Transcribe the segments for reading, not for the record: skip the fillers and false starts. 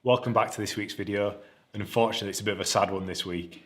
Welcome back to this week's video, and unfortunately it's a bit of a sad one this week.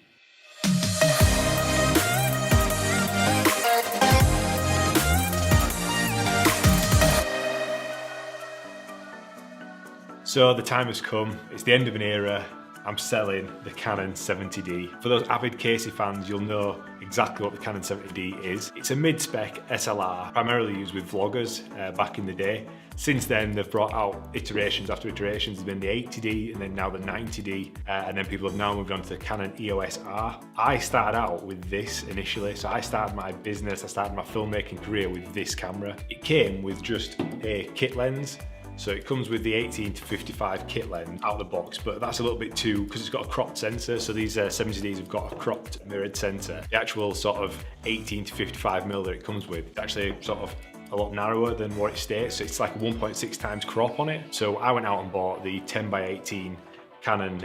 So the time has come, it's the end of an era. I'm selling the Canon 70D. For those avid Casey fans, you'll know exactly what the Canon 70D is. It's a mid-spec SLR, primarily used with vloggers back in the day. Since then, they've brought out iterations after iterations. There's been the 80D and then now the 90D, and then people have now moved on to the Canon EOS R. I started out with this initially, so I started my business, I started my filmmaking career with this camera. It came with just a kit lens. So it comes with the 18 to 55 kit lens out of the box, but that's a little bit too, because it's got a cropped sensor. So these 70Ds have got a cropped mirrored sensor. The actual sort of 18 to 55mm that it comes with, it's actually sort of a lot narrower than what it states. So it's like a 1.6 times crop on it. So I went out and bought the 10x18 Canon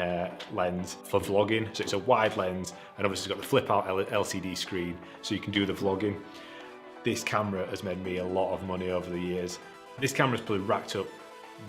lens for vlogging. So it's a wide lens, and obviously it's got the flip out LCD screen, so you can do the vlogging. This camera has made me a lot of money over the years. This camera's probably racked up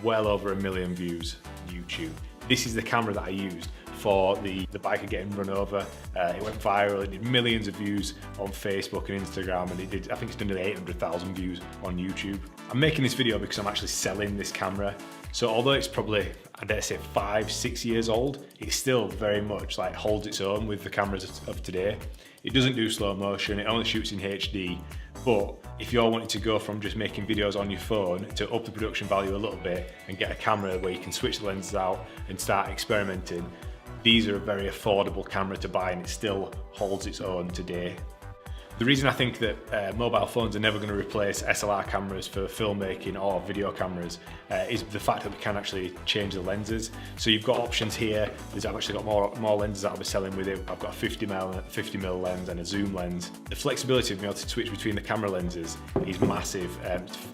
well over 1 million views on YouTube. This is the camera that I used for the biker getting run over. It went viral, it did millions of views on Facebook and Instagram, and I think it's done nearly 800,000 views on YouTube. I'm making this video because I'm actually selling this camera. So although it's probably, I dare say 5-6 years old, it still very much like holds its own with the cameras of today. It doesn't do slow motion, it only shoots in HD, but if you're wanting to go from just making videos on your phone to up the production value a little bit and get a camera where you can switch the lenses out and start experimenting, these are a very affordable camera to buy, and it still holds its own today. The reason I think that mobile phones are never going to replace SLR cameras for filmmaking or video cameras is the fact that we can actually change the lenses. So you've got options here. I've actually got more lenses that I'll be selling with it. I've got a 50mm lens and a zoom lens. The flexibility of being able to switch between the camera lenses is massive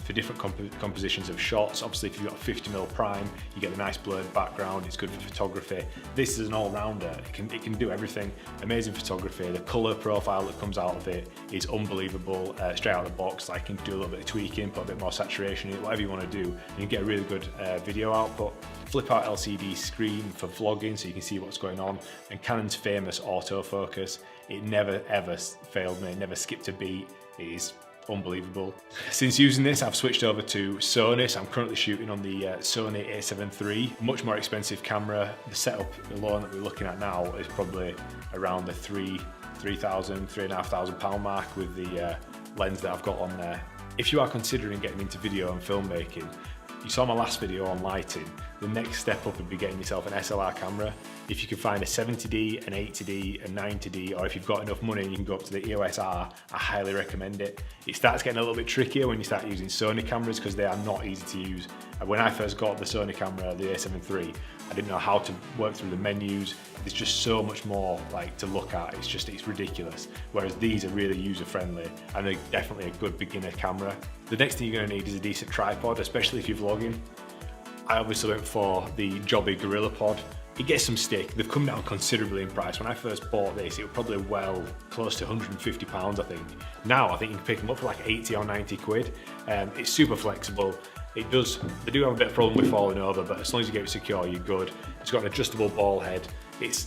for different compositions of shots. Obviously, if you've got a 50mm prime, you get a nice blurred background. It's good for photography. This is an all-rounder. It can do everything. Amazing photography. The color profile that comes out of it is unbelievable, straight out of the box. Like, you can do a little bit of tweaking, put a bit more saturation in it, whatever you want to do, and you get a really good video output. Flip out LCD screen for vlogging so you can see what's going on, and Canon's famous autofocus, it never ever failed me, it never skipped a beat. It is unbelievable. Since using this, I've switched over to Sony, so I'm currently shooting on the Sony a7 III, much more expensive camera. The setup alone that we're looking at now is probably around the £3,500 mark with the lens that I've got on there. If you are considering getting into video and filmmaking, you saw my last video on lighting. The next step up would be getting yourself an SLR camera. If you can find a 70D, an 80D, a 90D, or if you've got enough money and you can go up to the EOS R, I highly recommend it. It starts getting a little bit trickier when you start using Sony cameras because they are not easy to use. When I first got the Sony camera, the a7 III, I didn't know how to work through the menus. There's just so much more to look at. It's ridiculous. Whereas these are really user-friendly, and they're definitely a good beginner camera. The next thing you're going to need is a decent tripod, especially if you're vlogging. I obviously went for the Jobby Gorilla Pod. It gets some stick. They've come down considerably in price. When I first bought this, it was probably well close to £150, I think. Now I think you can pick them up for like 80 or 90 quid. It's super flexible. They do have a bit of problem with falling over, but as long as you get it secure, you're good. It's got an adjustable ball head. It's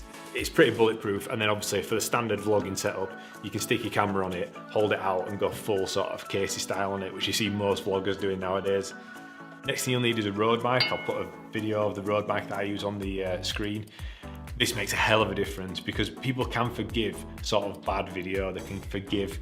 pretty bulletproof, and then obviously for the standard vlogging setup, you can stick your camera on it, hold it out, and go full sort of Casey style on it, which you see most vloggers doing nowadays. Next thing you'll need is a Rode mic. I'll put a video of the Rode mic that I use on the screen. This makes a hell of a difference because people can forgive sort of bad video, they can forgive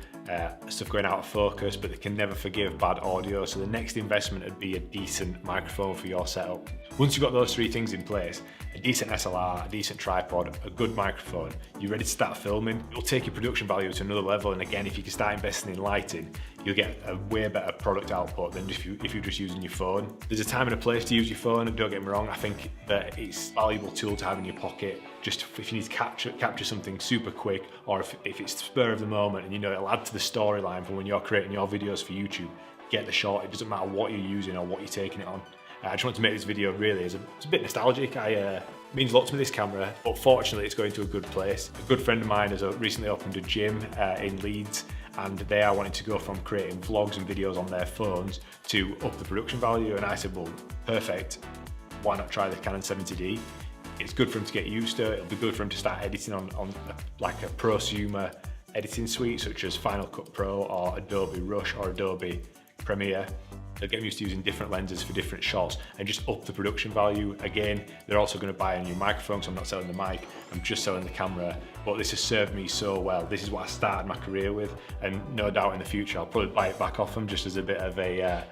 stuff going out of focus, but they can never forgive bad audio. So the next investment would be a decent microphone for your setup. Once you've got those three things in place, a decent SLR, a decent tripod, a good microphone, you're ready to start filming. It'll take your production value to another level, and again, if you can start investing in lighting, you'll get a way better product output than if you're just using your phone. There's a time and a place to use your phone, and don't get me wrong, I think that it's a valuable tool to have in your pocket, just if you need to capture something super quick, or if it's spur of the moment and you know it'll add to the storyline for when you're creating your videos for YouTube. Get the shot. It doesn't matter what you're using or what you're taking it on. I just want to make this video really, it's a bit nostalgic. It means a lot to me, this camera, but fortunately it's going to a good place. A good friend of mine has recently opened a gym in Leeds, and they are wanting to go from creating vlogs and videos on their phones to up the production value, and I said, well, perfect. why not try the Canon 70D? It's good for him to get used to. It'll be good for him to start editing on like a prosumer editing suite such as Final Cut Pro or Adobe Rush or Adobe Premiere. They'll get used to using different lenses for different shots and just up the production value. Again, they're also going to buy a new microphone, so I'm not selling the mic, I'm just selling the camera. But this has served me so well. This is what I started my career with, and no doubt in the future I'll probably buy it back off them just as a bit of a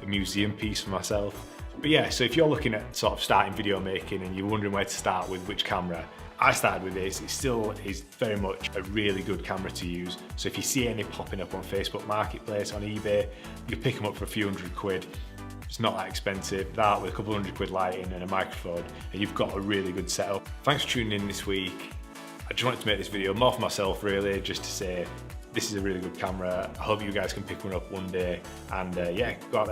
museum piece for myself. But yeah, so if you're looking at sort of starting video making and you're wondering where to start with which camera, I started with this. It still is very much a really good camera to use. So if you see any popping up on Facebook Marketplace, on eBay, you pick them up for a few £100. It's not that expensive. That with a couple £100 lighting and a microphone, and you've got a really good setup. Thanks for tuning in this week. I just wanted to make this video more for myself really, just to say this is a really good camera. I hope you guys can pick one up one day, and yeah, go out there.